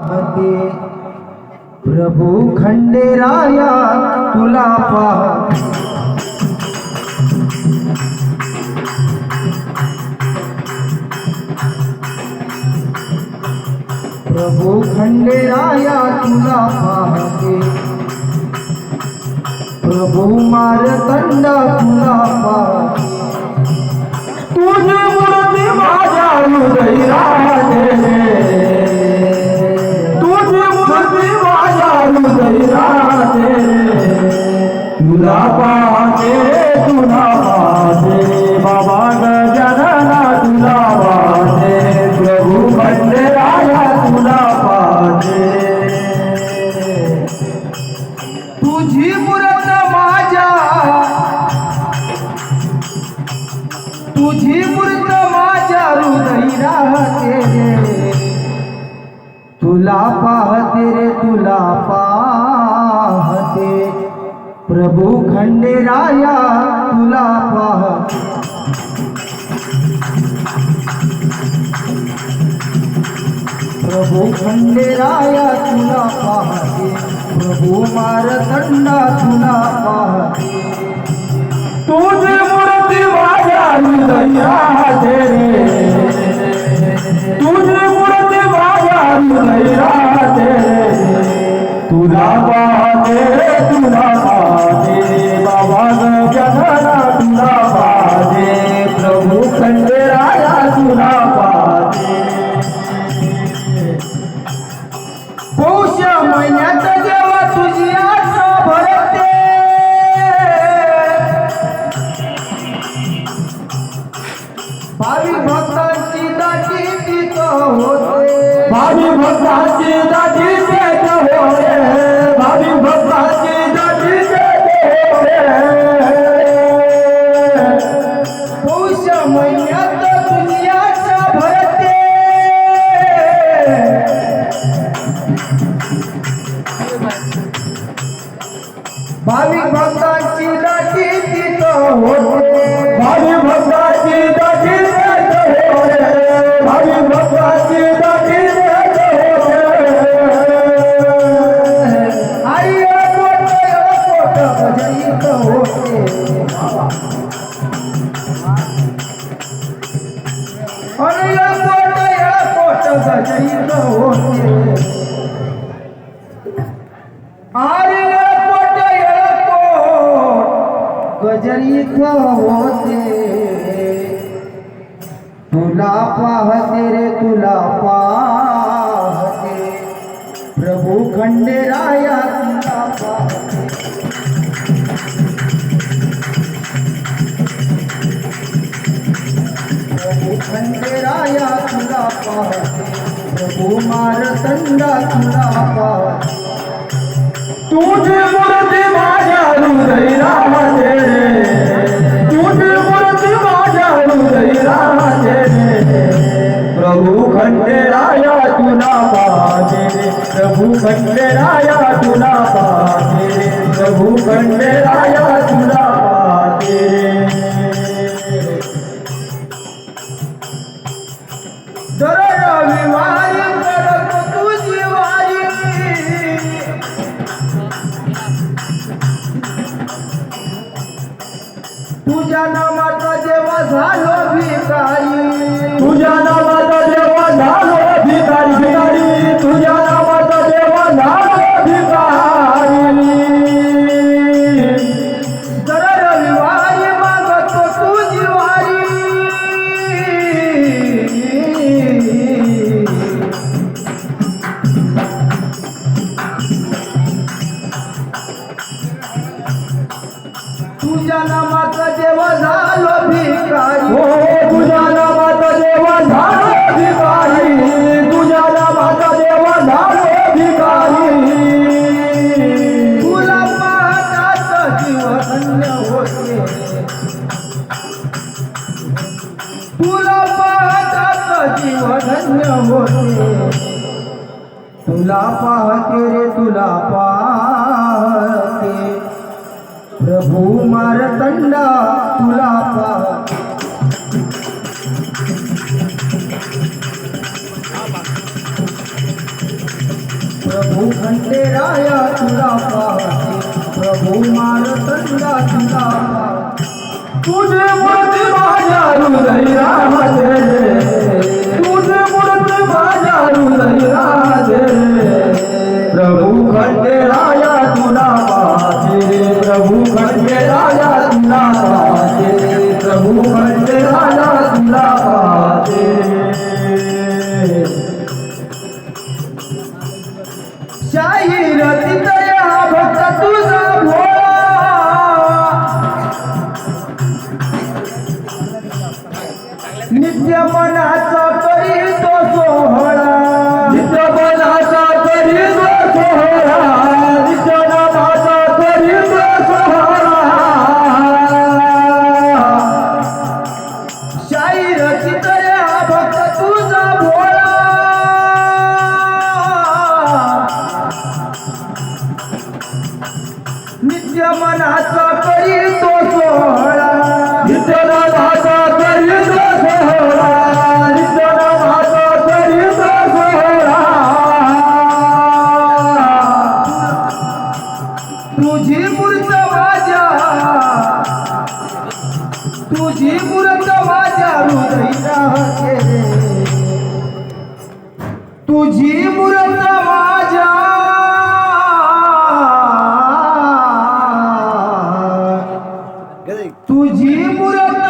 पाहते प्रभू खंडेराया तुला पाहते प्रभू खंडेराया तुला पाहते प्रभू मारतंडा तुला पाहते तुझी मूर्ती माझ्या हृदयी राहते तुला पाहते बाबा गजानना तुला पाहते प्रभू खंडेराया तुला पाहते तुझी मूर्त माझ्या हृदयी राहते तुला पाहते रे तुला पाहते प्रभू खंडेराया तुला पाहते प्रभू खंडेराया तुला पाहते प्रभू मारतंडा तुला पाहते तुझी मूर्ती माझ्या हृदयी राहते तुझी मूर्ती माझ्या हृदयी राहते तुला पाहते बाबा गजानना तुला पाहते प्रभू खंडेराया तुला पाहते पौष महिन्यात जेव्हा तुझी आठवण भरते भावी भक्तांची दाटी तिथं होते भावी भक्तांची दाटी तिथं होते भावी भक्तांची दाटी तिथं होते पौष महिन्यात तुझी आठवण भरते भावी भक्तांची दाटी तिथं होते भावी भक्तांची दाटी तिथं होते भावी भक्तांची दाटी तिथं होते आई कोट भजनीत होते अरे कोट भजनीत होते अरे गजरीत होते तुला पाहते रे तुला पाहते प्रभू खंडेराया तुला पाहते प्रभू खंडेराया तुला पाहते प्रभू मारतंडा तुला पाहते तुझी मूर्ती माझ्या हृदयी राहते तुझी मूर्ती माझ्या हृदयी राहते प्रभू खंडेराया तुला पाहते प्रभू खंडेराया तुला पाहते प्रभू खंडेराया तुला पाहते दर रविवारी करत तुझी वारी तुझ्या नामाचा जेव्हा झालो भिकारी तुझ्या नामाचा जेव्हा झालो भिकारी तुझ्या नामाचा जेव्हा झालो भिकारी दर रविवारी मागतो तुझी वारी तुझ्या नामाचा जेव्हा झालो भिकारी हो तुझ्या नामाचा जेव्हा झालो भिकारी तुझ्या नामाचा जेव्हा झालो भिकारी तुला पाहताच जीव धन्य होते तुला पाहताच जीव धन्य होते तुला पाहते रे तुला पाहते प्रभू मारतंडा तुला पाहते प्रभू खंडेराया तुला पाहते, प्रभू मारतंडा तुला पाहते. तुझे मूर्ती माझ्या हृदयी राहते, तुझे मूर्ती माझ्या हृदयी राहते. प्रभू खंडेराया तुला पाहते, प्रभू खंडेराया तुला पाहते, प्रभू खंडेराया तुला पाहते. शाहीर तितया भक्त तुझा भोळा, नित्य मनाचा करी तो सोहळा, नित्य मनाचा करी तो सोहळा, नित्य मनाचा करी तो सोहळा. शाहीर तितया भक्त तुझा भोळा, नित्य मनाचा करी तो सोहळा, नित्य मनाचा करी तो सोहळा, नित्य मनाचा करी तो सोहळा. तुझी मूर्त माझ्या, तुझी मूर्त माझ्या हृदयी राहते, तुझी मूर्त माझ्या, तुझी मूर्त